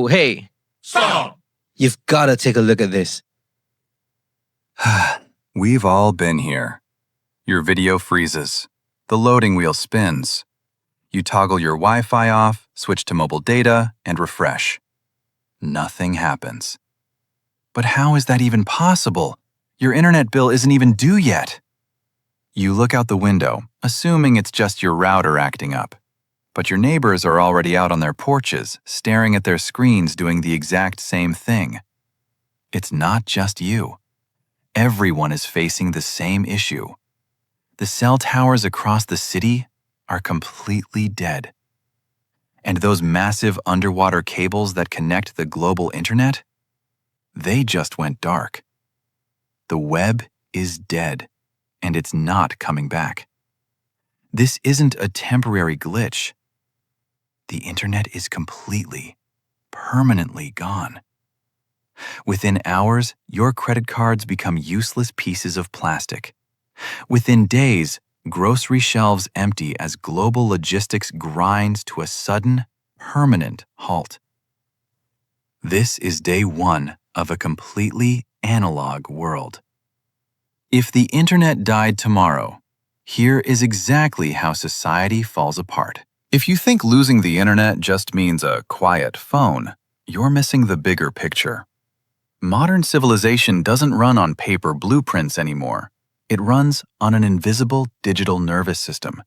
Hey, Stop! you've got to take a look at this. We've all been here. Your video freezes. The loading wheel spins. You toggle your Wi-Fi off, switch to mobile data, and refresh. Nothing happens. But how is that even possible? Your internet bill isn't even due yet. You look out the window, assuming it's just your router acting up. But your neighbors are already out on their porches, staring at their screens doing the exact same thing. It's not just you. Everyone is facing the same issue. The cell towers across the city are completely dead. And those massive underwater cables that connect the global internet? They just went dark. The web is dead, and it's not coming back. This isn't a temporary glitch. The internet is completely, permanently gone. Within hours, your credit cards become useless pieces of plastic. Within days, grocery shelves empty as global logistics grinds to a sudden, permanent halt. This is day one of a completely analog world. If the internet died tomorrow, here is exactly how society falls apart. If you think losing the internet just means a quiet phone, you're missing the bigger picture. Modern civilization doesn't run on paper blueprints anymore. It runs on an invisible digital nervous system.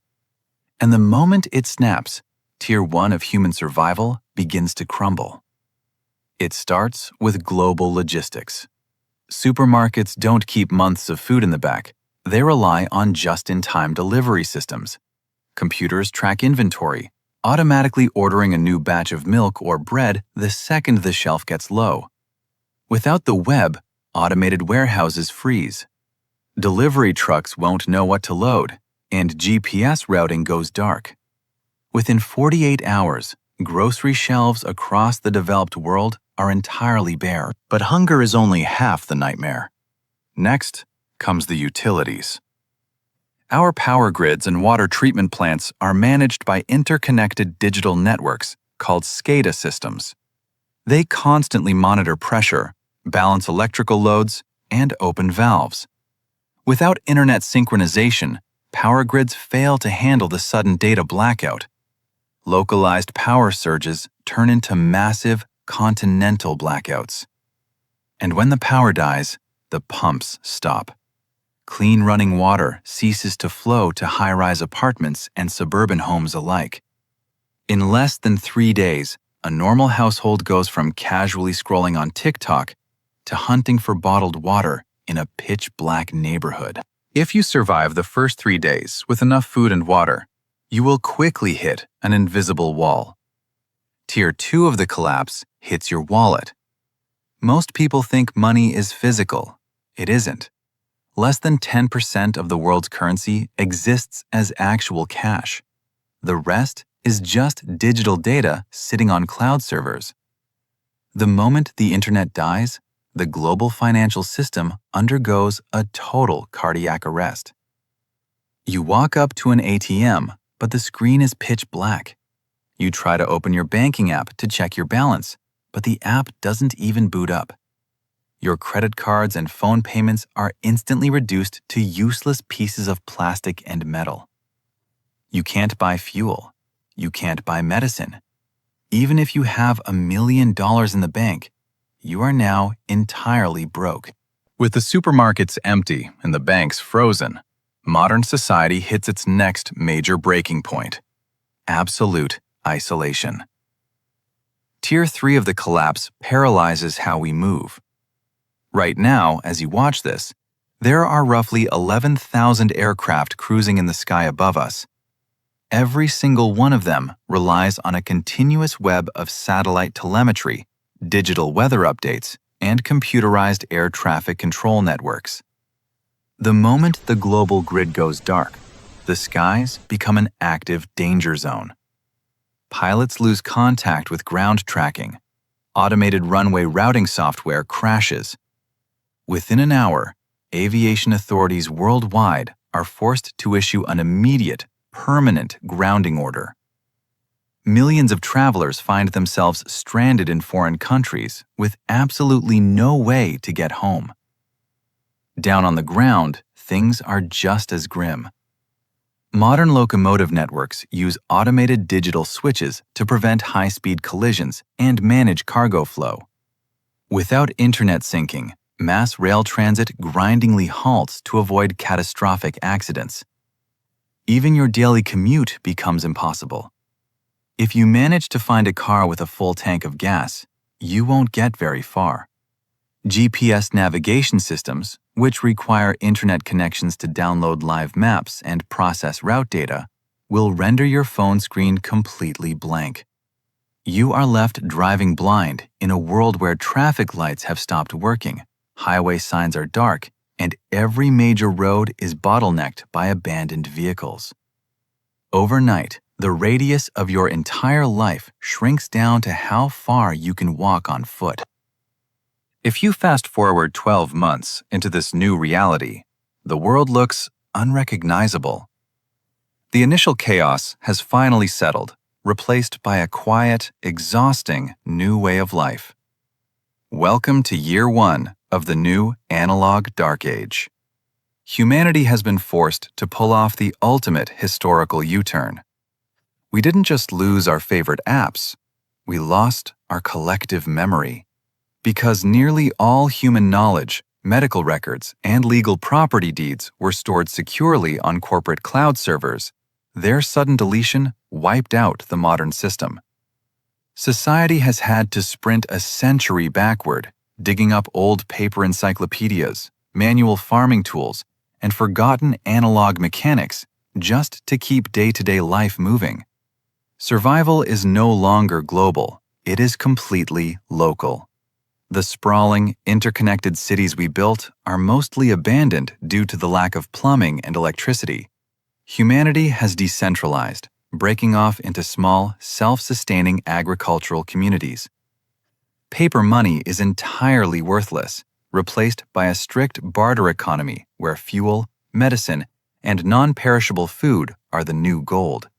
And the moment it snaps, Tier 1 of human survival begins to crumble. It starts with global logistics. Supermarkets don't keep months of food in the back. They rely on just-in-time delivery systems. Computers track inventory, automatically ordering a new batch of milk or bread the second the shelf gets low. Without the web, automated warehouses freeze. Delivery trucks won't know what to load, and GPS routing goes dark. Within 48 hours, grocery shelves across the developed world are entirely bare, but hunger is only half the nightmare. Next comes the utilities. Our power grids and water treatment plants are managed by interconnected digital networks called SCADA systems. They constantly monitor pressure, balance electrical loads, and open valves. Without internet synchronization, power grids fail to handle the sudden data blackout. Localized power surges turn into massive, continental blackouts. And when the power dies, the pumps stop. Clean running water ceases to flow to high-rise apartments and suburban homes alike. In less than 3 days, a normal household goes from casually scrolling on TikTok to hunting for bottled water in a pitch-black neighborhood. If you survive the first 3 days with enough food and water, you will quickly hit an invisible wall. Tier 2 of the collapse hits your wallet. Most people think money is physical. It isn't. Less than 10% of the world's currency exists as actual cash. The rest is just digital data sitting on cloud servers. The moment the internet dies, the global financial system undergoes a total cardiac arrest. You walk up to an ATM, but the screen is pitch black. You try to open your banking app to check your balance, but the app doesn't even boot up. Your credit cards and phone payments are instantly reduced to useless pieces of plastic and metal. You can't buy fuel. You can't buy medicine. Even if you have $1 million in the bank, you are now entirely broke. With the supermarkets empty and the banks frozen, modern society hits its next major breaking point: absolute isolation. Tier 3 of the collapse paralyzes how we move. Right now, as you watch this, there are roughly 11,000 aircraft cruising in the sky above us. Every single one of them relies on a continuous web of satellite telemetry, digital weather updates, and computerized air traffic control networks. The moment the global grid goes dark, the skies become an active danger zone. Pilots lose contact with ground tracking. Automated runway routing software crashes. Within an hour, aviation authorities worldwide are forced to issue an immediate, permanent grounding order. Millions of travelers find themselves stranded in foreign countries with absolutely no way to get home. Down on the ground, things are just as grim. Modern locomotive networks use automated digital switches to prevent high-speed collisions and manage cargo flow. Without internet syncing, mass rail transit grindingly halts to avoid catastrophic accidents. Even your daily commute becomes impossible. If you manage to find a car with a full tank of gas, you won't get very far. GPS navigation systems, which require internet connections to download live maps and process route data, will render your phone screen completely blank. You are left driving blind in a world where traffic lights have stopped working, highway signs are dark, and every major road is bottlenecked by abandoned vehicles. Overnight, the radius of your entire life shrinks down to how far you can walk on foot. If you fast forward 12 months into this new reality, the world looks unrecognizable. The initial chaos has finally settled, replaced by a quiet, exhausting new way of life. Welcome to year 1 of the new analog dark age. Humanity has been forced to pull off the ultimate historical U-turn. We didn't just lose our favorite apps, we lost our collective memory. Because nearly all human knowledge, medical records, and legal property deeds were stored securely on corporate cloud servers, their sudden deletion wiped out the modern system. Society has had to sprint a century backward, digging up old paper encyclopedias, manual farming tools, and forgotten analog mechanics just to keep day-to-day life moving. Survival is no longer global, it is completely local. The sprawling, interconnected cities we built are mostly abandoned due to the lack of plumbing and electricity. Humanity has decentralized, breaking off into small, self-sustaining agricultural communities. Paper money is entirely worthless, replaced by a strict barter economy where fuel, medicine, and non-perishable food are the new gold.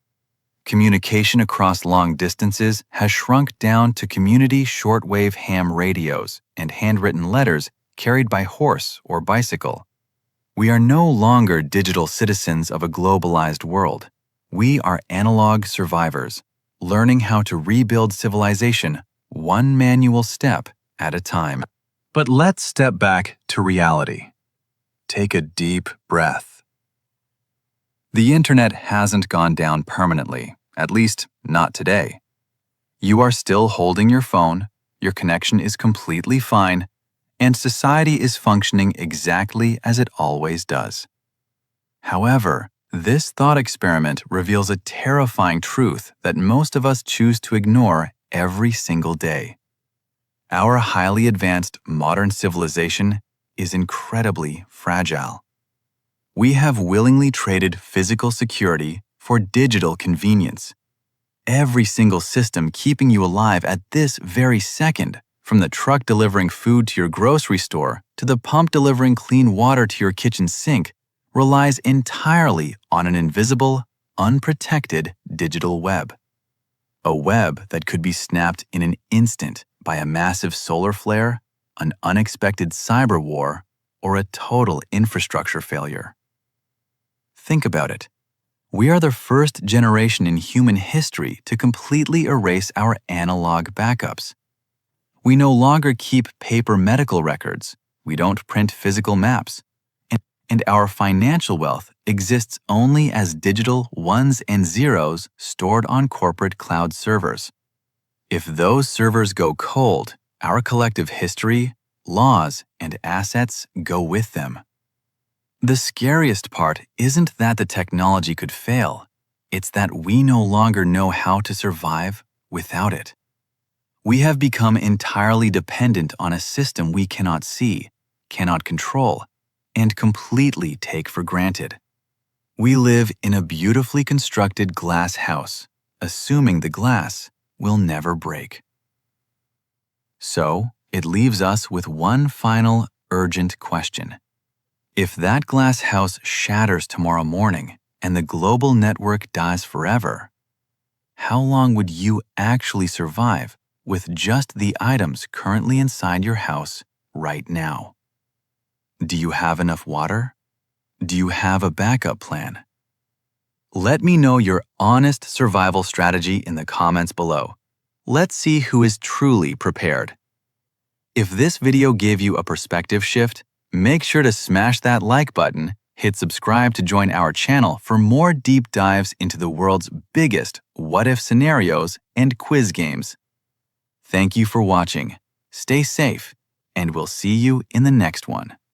Communication across long distances has shrunk down to community shortwave ham radios and handwritten letters carried by horse or bicycle. We are no longer digital citizens of a globalized world. We are analog survivors, learning how to rebuild civilization one manual step at a time. But let's step back to reality. Take a deep breath. The internet hasn't gone down permanently, at least not today. You are still holding your phone, your connection is completely fine, and society is functioning exactly as it always does. However, this thought experiment reveals a terrifying truth that most of us choose to ignore every single day. Our highly advanced modern civilization is incredibly fragile. We have willingly traded physical security for digital convenience. Every single system keeping you alive at this very second, from the truck delivering food to your grocery store to the pump delivering clean water to your kitchen sink, relies entirely on an invisible, unprotected digital web. A web that could be snapped in an instant by a massive solar flare, an unexpected cyber war, or a total infrastructure failure. Think about it. We are the first generation in human history to completely erase our analog backups. We no longer keep paper medical records, we don't print physical maps, and our financial wealth exists only as digital ones and zeros stored on corporate cloud servers. If those servers go cold, our collective history, laws, and assets go with them. The scariest part isn't that the technology could fail, it's that we no longer know how to survive without it. We have become entirely dependent on a system we cannot see, cannot control, and completely take for granted. We live in a beautifully constructed glass house, assuming the glass will never break. So, it leaves us with one final urgent question. If that glass house shatters tomorrow morning and the global network dies forever, How long would you actually survive with just the items currently inside your house right now? Do you have enough water? Do you have a backup plan? Let me know your honest survival strategy in the comments below. Let's see who is truly prepared. If this video gave you a perspective shift, make sure to smash that like button, hit subscribe to join our channel for more deep dives into the world's biggest what-if scenarios and quiz games. Thank you for watching. Stay safe, and we'll see you in the next one.